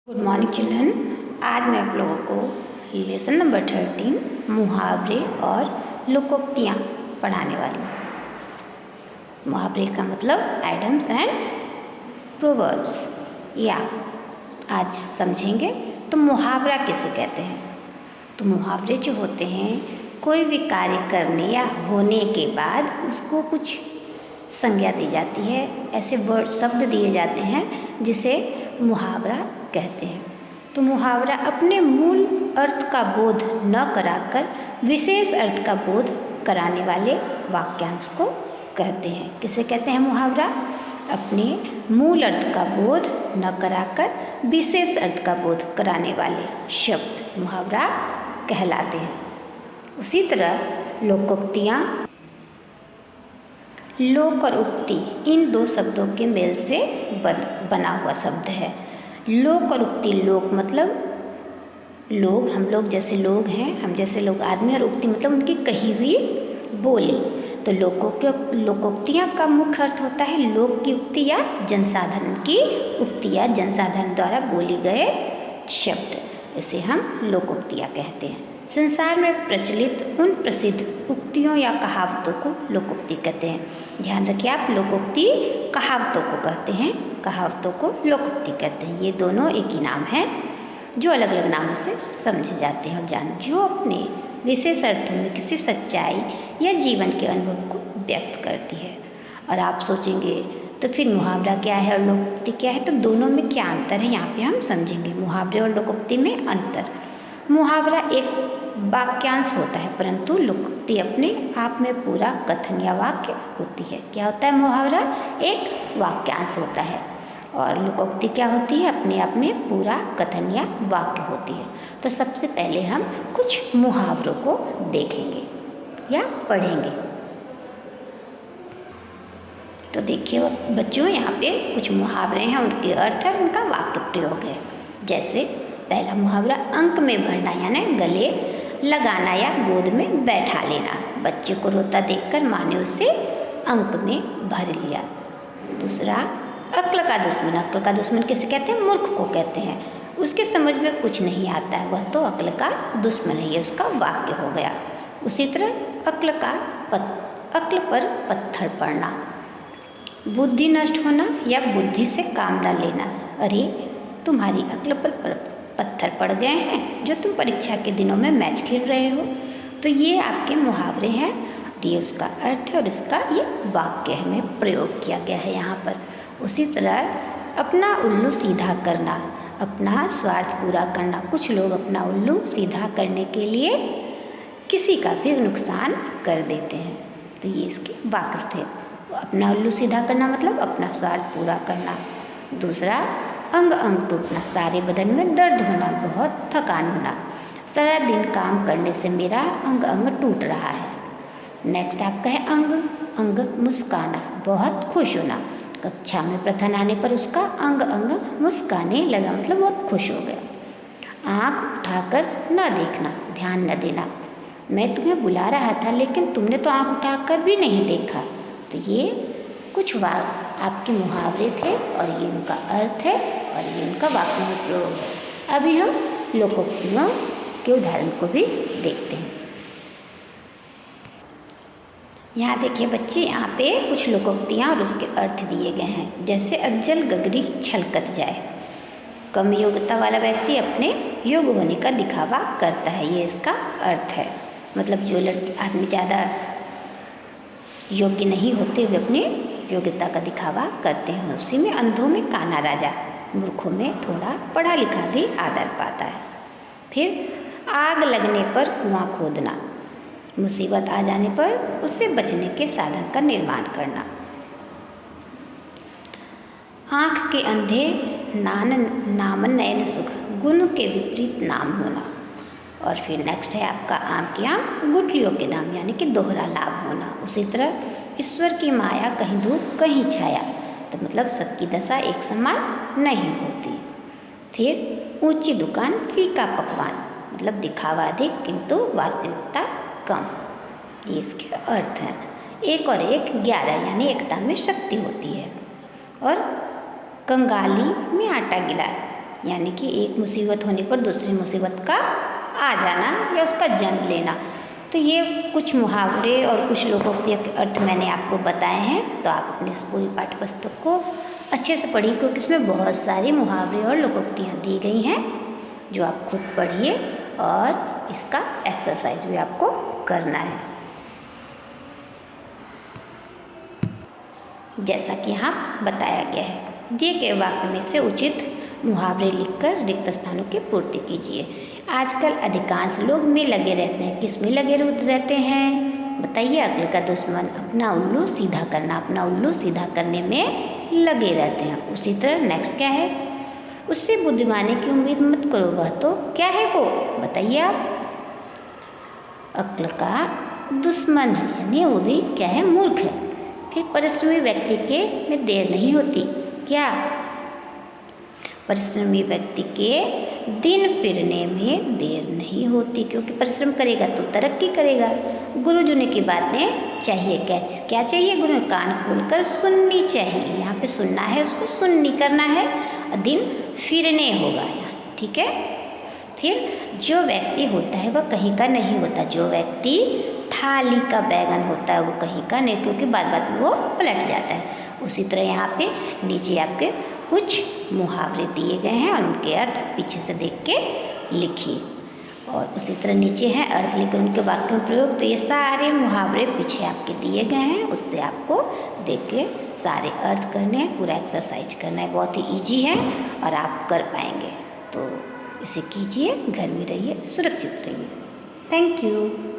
Good morning children. आज मैं आप लोगों को लेसन नंबर 13 मुहावरे और लोकोक्तियाँ पढ़ाने वाली हूँ। मुहावरे का मतलब आइडम्स एंड प्रोवर्ब्स, या आज समझेंगे। तो मुहावरा किसे कहते हैं? तो मुहावरे जो होते हैं, कोई भी कार्य करने या होने के बाद उसको कुछ संज्ञा दी जाती है, ऐसे वर्ड शब्द दिए जाते हैं जिसे मुहावरा कहते हैं। तो मुहावरा अपने मूल अर्थ का बोध न कराकर विशेष अर्थ का बोध कराने वाले वाक्यांश को कहते हैं। किसे कहते हैं मुहावरा? अपने मूल अर्थ का बोध न कराकर विशेष अर्थ का बोध कराने वाले शब्द मुहावरा कहलाते हैं। उसी तरह लोकोक्तियाँ, लोक और उक्ति इन दो शब्दों के मेल से बना हुआ शब्द है। लोक और उक्ति, लोक मतलब लोग, हम लोग जैसे लोग हैं, हम जैसे लोग आदमी, और उक्ति मतलब उनकी कही हुई बोली। तो लोकोक्तियाँ का मुख्य अर्थ होता है लोक की उक्ति या जनसाधारण की उक्ति या जनसाधारण द्वारा बोली गए शब्द, इसे हम लोकोक्तियाँ कहते हैं। संसार में प्रचलित उन प्रसिद्ध उक्तियों या कहावतों को लोकोक्ति कहते हैं। ध्यान रखिए आप, लोकोक्ति कहावतों को कहते हैं, कहावतों को लोकोक्ति कहते हैं। ये दोनों एक ही नाम है जो अलग अलग नामों से समझे जाते हैं और जो अपने विशेष अर्थों में किसी सच्चाई या जीवन के अनुभव को व्यक्त करती है। और आप सोचेंगे तो फिर मुहावरा क्या है और लोकोक्ति क्या है? तो दोनों में क्या अंतर है, यहाँ पे हम समझेंगे। मुहावरे और लोकोक्ति में अंतर। मुहावरा एक वाक्यांश होता है, परंतु लोकोक्ति अपने आप में पूरा कथन या वाक्य होती है। क्या होता है? मुहावरा एक वाक्यांश होता है और लोकोक्ति क्या होती है? अपने आप में पूरा कथन या वाक्य होती है। तो सबसे पहले हम कुछ मुहावरों को देखेंगे या पढ़ेंगे। तो देखिए बच्चों, यहाँ पे कुछ मुहावरे हैं, उनके अर्थ और उनका वाक्य प्रयोग है। जैसे पहला मुहावरा, अंक में भरना, यानी गले लगाना या गोद में बैठा लेना। बच्चे को रोता देखकर माँ ने उसे अंक में भर लिया। दूसरा, अक्ल का दुश्मन। अक्ल का दुश्मन किसे कहते हैं? मूर्ख को कहते हैं। उसके समझ में कुछ नहीं आता है, वह तो अक्ल का दुश्मन है, ये उसका वाक्य हो गया। उसी तरह अक्ल पर पत्थर पड़ना, बुद्धि नष्ट होना या बुद्धि से काम न लेना। अरे तुम्हारी अक्ल पर पत्थर पड़ गए हैं जो तुम परीक्षा के दिनों में मैच खेल रहे हो। तो ये आपके मुहावरे हैं, ये उसका अर्थ है और इसका ये वाक्य है में प्रयोग किया गया है यहाँ पर। उसी तरह अपना उल्लू सीधा करना, अपना स्वार्थ पूरा करना। कुछ लोग अपना उल्लू सीधा करने के लिए किसी का भी नुकसान कर देते हैं, तो ये इसके वाक्य थे। अपना उल्लू सीधा करना मतलब अपना स्वार्थ पूरा करना। दूसरा, अंग अंग टूटना, सारे बदन में दर्द होना, बहुत थकान होना। सारा दिन काम करने से मेरा अंग अंग टूट रहा है। नेक्स्ट आपका है अंग अंग मुस्काना, बहुत खुश होना। कक्षा में प्रथम आने पर उसका अंग अंग मुस्काने लगा, मतलब बहुत खुश हो गया। आँख उठाकर न देखना, ध्यान न देना। मैं तुम्हें बुला रहा था लेकिन तुमने तो आँख उठाकर भी नहीं देखा। तो ये कुछ आपके मुहावरे थे और ये उनका अर्थ है और ये उनका वाक्य में प्रयोग है। अभी हम लोकोक्तियों के उदाहरण को भी देखते हैं। यहाँ देखिए बच्चे, यहाँ पे कुछ लोकोक्तियाँ और उसके अर्थ दिए गए हैं। जैसे अज्जल गगरी छलकत जाए, कम योग्यता वाला व्यक्ति अपने योग्य होने का दिखावा करता है, ये इसका अर्थ है। मतलब जो आदमी ज़्यादा योग्य नहीं होते वे अपने योग्यता का दिखावा करते हैं। उसी में अंधों में काना राजा, मूर्खों में थोड़ा पढ़ा लिखा भी आदर पाता है। फिर आग लगने पर कुआं खोदना, मुसीबत आ जाने पर उससे बचने के साधन का निर्माण करना। आँख के अंधे नामन नयन सुख, गुण के विपरीत नाम होना। और फिर नेक्स्ट है आपका आम के आम गुठलियों के दाम, यानी कि दोहरा लाभ होना। उसी तरह ईश्वर की माया कहीं धूप कहीं छाया, तो मतलब सबकी दशा एक समान नहीं होती। फिर ऊंची दुकान फीका पकवान, मतलब दिखावा अधिक किंतु वास्तविकता कम, ये इसके अर्थ हैं। एक और एक 11, यानी एकता में शक्ति होती है। और कंगाली में आटा गिलाए, यानी कि एक मुसीबत होने पर दूसरी मुसीबत का आ जाना या उसका जन्म लेना। तो ये कुछ मुहावरे और कुछ लोकोक्ति के अर्थ मैंने आपको बताए हैं। तो आप अपनी इस पूरी पाठ्य पुस्तक को अच्छे से पढ़िए, क्योंकि इसमें बहुत सारे मुहावरे और लोकोक्तियाँ दी गई हैं, जो आप खुद पढ़िए और इसका एक्सरसाइज भी आपको करना है। जैसा कि यहाँ बताया गया है, दिए गए वाक्य में से उचित मुहावरे लिखकर रिक्त स्थानों की पूर्ति कीजिए। आजकल अधिकांश लोग में लगे रहते हैं। किस में लगे रहते हैं बताइए? अक्ल का दुश्मन, अपना उल्लू सीधा करना, अपना उल्लू सीधा करने में लगे रहते हैं। उसी तरह नेक्स्ट क्या है? उससे बुद्धिमानी की उम्मीद मत करो, वह तो क्या है वो बताइए आप? अक्ल का दुश्मन है, यानी वो भी क्या है? मूर्ख है। फिर परिश्रमी व्यक्ति के में देर नहीं होती। क्या? परिश्रमी व्यक्ति के दिन फिरने में देर नहीं होती, क्योंकि परिश्रम करेगा तो तरक्की करेगा। गुरुजनों की बातें चाहिए, क्या चाहिए? गुरु कान खोलकर सुननी चाहिए। यहाँ पे सुनना है, उसको सुननी करना है, और दिन फिरने होगा यहाँ, ठीक है। फिर जो व्यक्ति होता है वह कहीं का नहीं होता। जो व्यक्ति थाली का बैगन होता है वो कहीं का नहीं, क्योंकि बात बात में वो पलट जाता है। उसी तरह यहाँ पे नीचे आपके कुछ मुहावरे दिए गए हैं और उनके अर्थ पीछे से देख के लिखिए। और उसी तरह नीचे हैं अर्थ लिखकर उनके वाक्यों में प्रयोग। तो ये सारे मुहावरे पीछे आपके दिए गए हैं, उससे आपको देख के सारे अर्थ करने हैं, पूरा एक्सरसाइज करना है। बहुत ही ईजी है और आप कर पाएंगे। तो इसे कीजिए, घर में रहिए, सुरक्षित रहिए। Thank you.